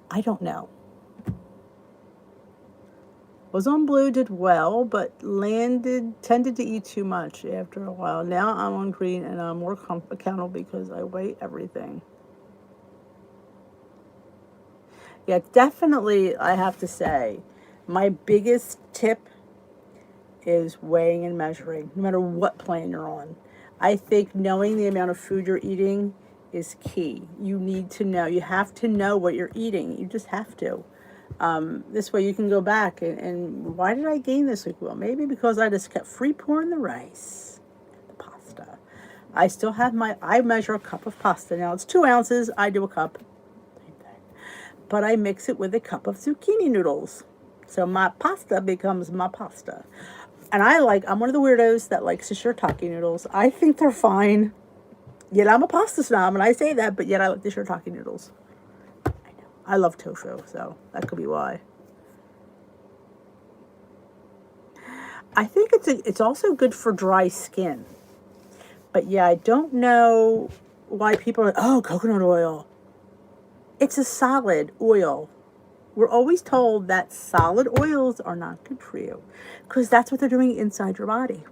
S1: I don't know. Was on blue, did well, but tended to eat too much after a while. Now I'm on green, and I'm more accountable because I weigh everything. Yeah, definitely, I have to say, my biggest tip is weighing and measuring, no matter what plan you're on. I think knowing the amount of food you're eating is key. You need to know. You have to know what you're eating. You just have to. This way you can go back and why did I gain this week? Well, maybe because I just kept free pouring the rice, the pasta. I still have I measure a cup of pasta. Now it's 2 ounces. I do a cup. But I mix it with a cup of zucchini noodles. So my pasta becomes my pasta. And I'm one of the weirdos that likes the shirataki noodles. I think they're fine. Yet I'm a pasta snob, and I say that, but yet I like the shirataki noodles. I love tofu, so that could be why. I think it's also good for dry skin. But yeah, I don't know why people are, oh, coconut oil. It's a solid oil. We're always told that solid oils are not good for you because that's what they're doing inside your body.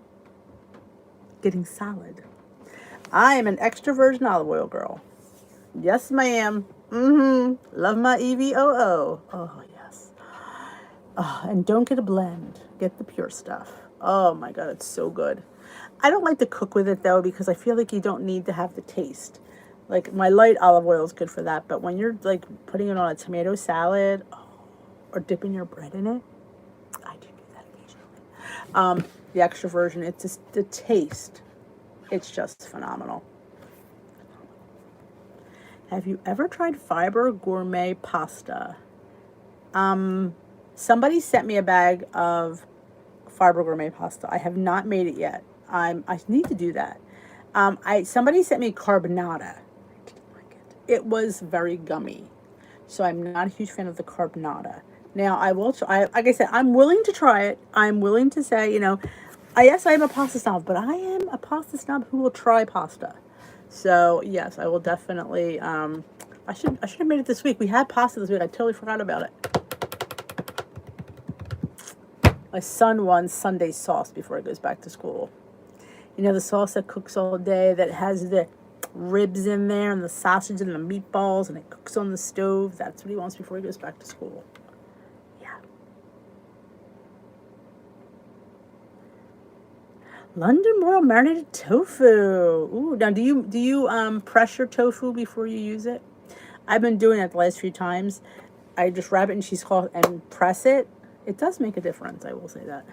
S1: Getting solid. I am an extra virgin olive oil girl. Yes, ma'am. Love my EVOO. Oh, yes. Oh, and don't get a blend. Get the pure stuff. Oh, my God, it's so good. I don't like to cook with it, though, because I feel like you don't need to have the taste. Like, my light olive oil is good for that, but when you're, putting it on a tomato salad or dipping your bread in it, I do that occasionally. The extra virgin, it's just the taste. It's just phenomenal. Have you ever tried Fiber Gourmet Pasta? Somebody sent me a bag of Fiber Gourmet Pasta. I have not made it yet. I need to do that. Somebody sent me carbonara. I didn't like it. It was very gummy. So I'm not a huge fan of the carbonara. Now, I will try, like I said, I'm willing to try it. I'm willing to say, yes, I am a pasta snob, but I am a pasta snob who will try pasta. So, yes, I will definitely, I should have made it this week. We had pasta this week. I totally forgot about it. My son wants Sunday sauce before he goes back to school. The sauce that cooks all day, that has the ribs in there and the sausage and the meatballs, and it cooks on the stove. That's what he wants before he goes back to school. Yeah. London broil marinated tofu. Ooh, now do you press your tofu before you use it? I've been doing it the last few times. I just wrap it in cheesecloth and press it. It does make a difference, I will say that.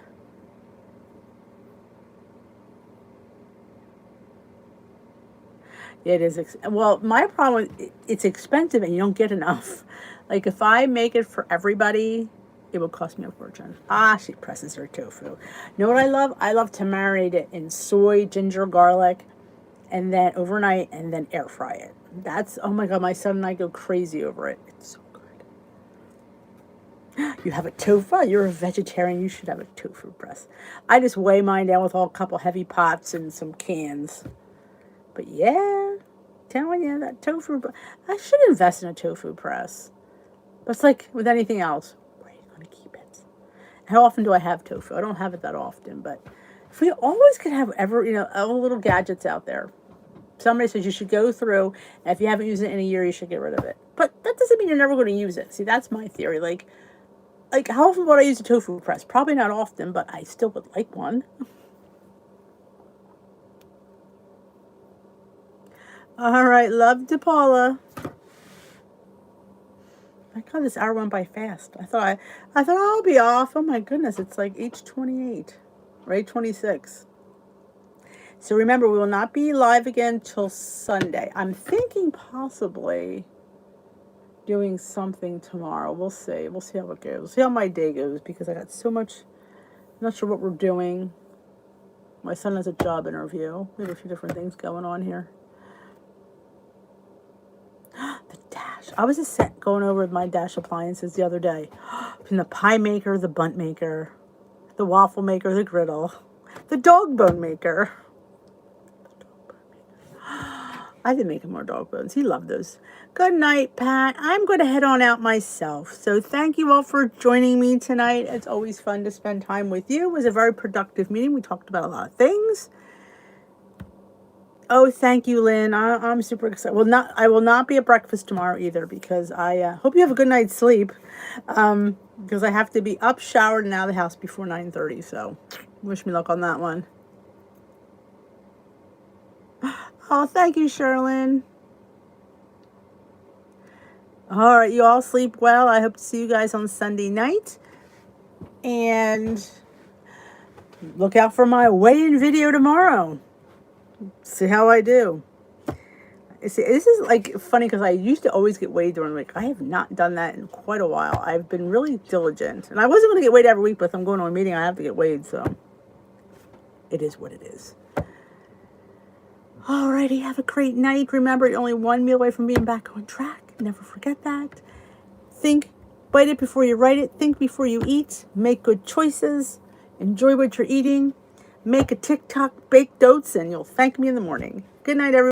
S1: It is, well, my problem is it's expensive and you don't get enough. Like if I make it for everybody, it would cost me a fortune. Ah, she presses her tofu. You know what I love? I love to marinate it in soy, ginger, garlic, and then overnight and then air fry it. That's, oh my God, my son and I go crazy over it. It's so good. You have a tofu? You're a vegetarian. You should have a tofu press. I just weigh mine down with a couple heavy pots and some cans. But yeah, telling you that tofu, I should invest in a tofu press. But it's like with anything else, where are you going to keep it? How often do I have tofu? I don't have it that often, but if we always could have all the little gadgets out there. Somebody says you should go through, and if you haven't used it in a year, you should get rid of it. But that doesn't mean you're never going to use it. See, that's my theory. Like how often would I use a tofu press? Probably not often, but I still would like one. All right, love to Paula. My God, this hour went by fast. I thought I'll be off. Oh my goodness, it's like 8:28, or 8:26. So remember, we will not be live again till Sunday. I'm thinking possibly doing something tomorrow. We'll see. We'll see how it goes. We'll see how my day goes because I got so much. I'm not sure what we're doing. My son has a job interview. We have a few different things going on here. The Dash. I was just going over my Dash appliances the other day. From the pie maker, the bunt maker, the waffle maker, the griddle, the dog bone maker. I did make him more dog bones. He loved those. Good night, Pat. I'm going to head on out myself. So thank you all for joining me tonight. It's always fun to spend time with you. It was a very productive meeting. We talked about a lot of things. Oh, thank you, Lynn. I'm super excited. I will not be at breakfast tomorrow either because I hope you have a good night's sleep. Because I have to be up, showered, and out of the house before 9:30. So wish me luck on that one. Oh, thank you, Sherlyn. All right, you all sleep well. I hope to see you guys on Sunday night. And look out for my weigh-in video tomorrow. See how I do. See, this is like funny because I used to always get weighed during the week. I have not done that in quite a while. I've been really diligent. And I wasn't going to get weighed every week, but if I'm going to a meeting, I have to get weighed. So it is what it is. Alrighty, have a great night. Remember, you're only one meal away from being back on track. Never forget that. Think, bite it before you write it. Think before you eat. Make good choices. Enjoy what you're eating. Make a TikTok baked oats, and you'll thank me in the morning. Good night, everyone.